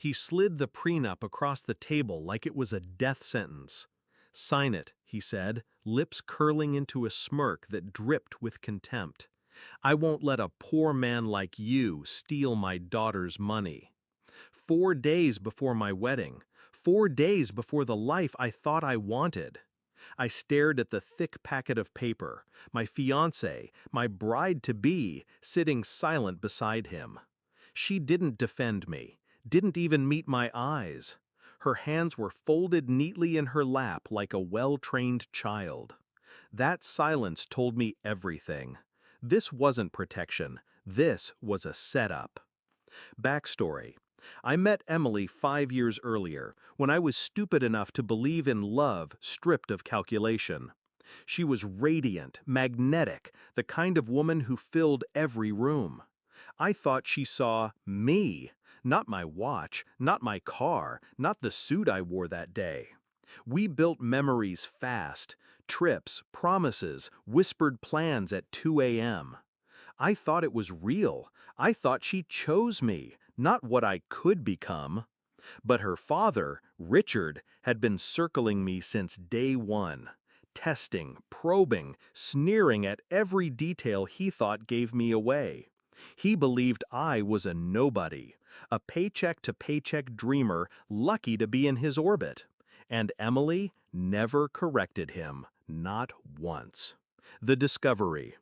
He slid the prenup across the table like it was a death sentence. "Sign it," he said, lips curling into a smirk that dripped with contempt. "I won't let a poor man like you steal my daughter's money." 4 days before my wedding, 4 days before the life I thought I wanted. I stared at the thick packet of paper, my fiancée, my bride-to-be, sitting silent beside him. She didn't defend me, didn't even meet my eyes. Her hands were folded neatly in her lap like a well-trained child. That silence told me everything. This wasn't protection, this was a setup. Backstory. I met Emily 5 years earlier, when I was stupid enough to believe in love stripped of calculation. She was radiant, magnetic, the kind of woman who filled every room. I thought she saw me, not my watch, not my car, not the suit I wore that day. We built memories fast, trips, promises, whispered plans at 2 a.m. I thought it was real. I thought she chose me, not what I could become. But her father, Richard, had been circling me since day one, testing, probing, sneering at every detail he thought gave me away. He believed I was a nobody, a paycheck-to-paycheck dreamer lucky to be in his orbit. And Emily never corrected him, not once. The discovery.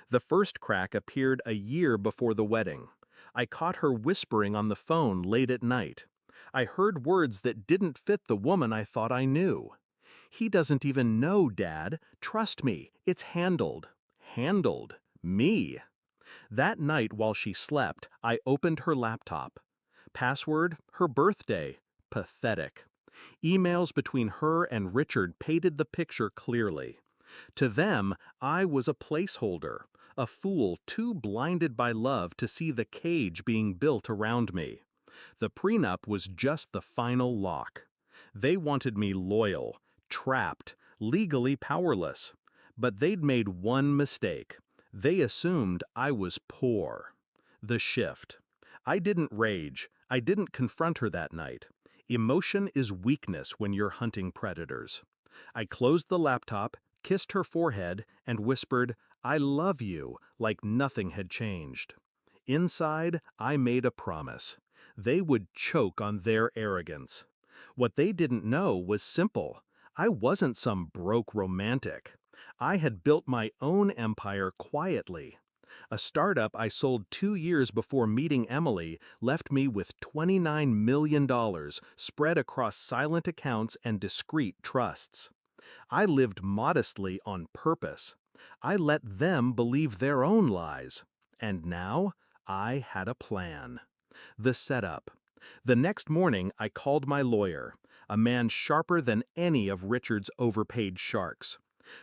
The first crack appeared a year before the wedding. I caught her whispering on the phone late at night. I heard words that didn't fit the woman I thought I knew. "He doesn't even know, Dad. Trust me, it's handled." Handled. Me. That night while she slept, I opened her laptop. Password, her birthday. Pathetic. Emails between her and Richard painted the picture clearly. To them, I was a placeholder, a fool too blinded by love to see the cage being built around me. The prenup was just the final lock. They wanted me loyal, trapped, legally powerless. But they'd made one mistake. They assumed I was poor. The shift. I didn't rage. I didn't confront her that night. Emotion is weakness when you're hunting predators. I closed the laptop, kissed her forehead, and whispered, "I love you," like nothing had changed. Inside, I made a promise. They would choke on their arrogance. What they didn't know was simple. I wasn't some broke romantic. I had built my own empire quietly. A startup I sold 2 years before meeting Emily left me with $29 million spread across silent accounts and discreet trusts. I lived modestly on purpose. I let them believe their own lies. And now, I had a plan. The setup. The next morning, I called my lawyer, a man sharper than any of Richard's overpaid sharks.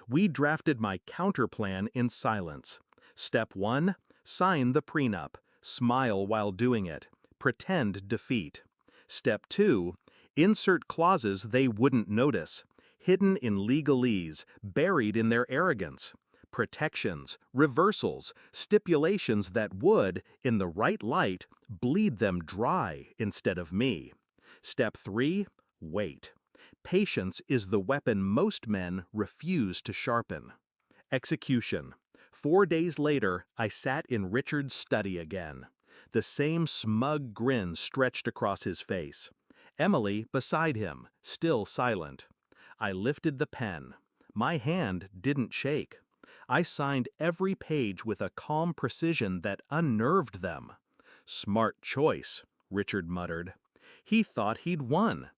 We drafted my counterplan in silence. Step 1, sign the prenup. Smile while doing it. Pretend defeat. Step 2, insert clauses they wouldn't notice, hidden in legalese, buried in their arrogance. Protections, reversals, stipulations that would, in the right light, bleed them dry instead of me. Step 3, wait. Patience is the weapon most men refuse to sharpen. Execution. 4 days later, I sat in Richard's study again. The same smug grin stretched across his face. Emily beside him, still silent. I lifted the pen. My hand didn't shake. I signed every page with a calm precision that unnerved them. "Smart choice," Richard muttered. He thought he'd won.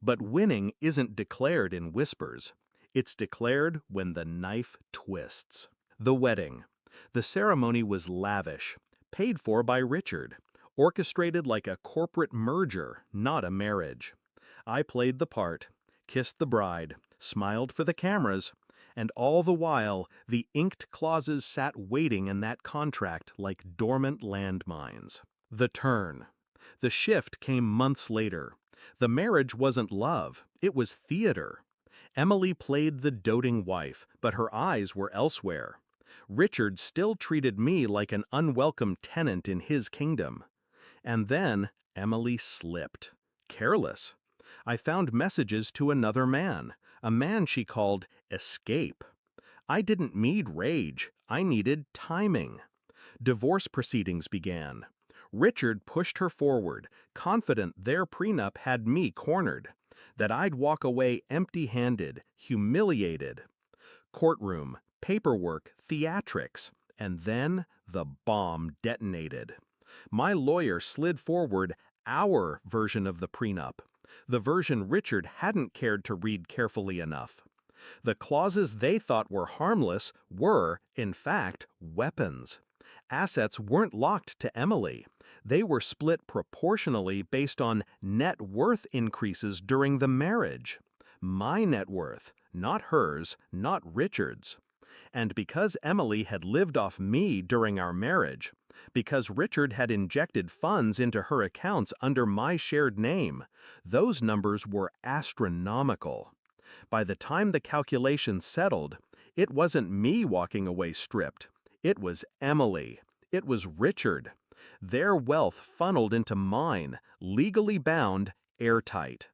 But winning isn't declared in whispers. It's declared when the knife twists. The wedding. The ceremony was lavish, paid for by Richard, orchestrated like a corporate merger, not a marriage. I played the part, kissed the bride, smiled for the cameras, and all the while, the inked clauses sat waiting in that contract like dormant landmines. The turn. The shift came months later. The marriage wasn't love, it was theater. Emily played the doting wife, but her eyes were elsewhere. Richard still treated me like an unwelcome tenant in his kingdom. And then Emily slipped. careless. I found messages to another man, a man she called Escape. I didn't need rage, I needed timing. Divorce proceedings began. Richard pushed her forward, confident their prenup had me cornered, that I'd walk away empty-handed, humiliated. Courtroom, paperwork, theatrics, and then the bomb detonated. My lawyer slid forward our version of the prenup, the version Richard hadn't cared to read carefully enough. The clauses they thought were harmless were, in fact, weapons. Assets weren't locked to Emily. They were split proportionally based on net worth increases during the marriage. My net worth, not hers, not Richard's. And because Emily had lived off me during our marriage, because Richard had injected funds into her accounts under my shared name, those numbers were astronomical. By the time the calculation settled, it wasn't me walking away stripped. It was Emily. It was Richard. Their wealth funneled into mine, legally bound, airtight.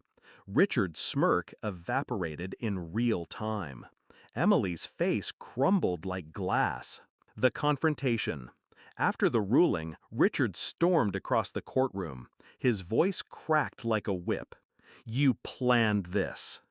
Richard's smirk evaporated in real time. Emily's face crumbled like glass. The confrontation. After the ruling, Richard stormed across the courtroom. His voice cracked like a whip. "You planned this."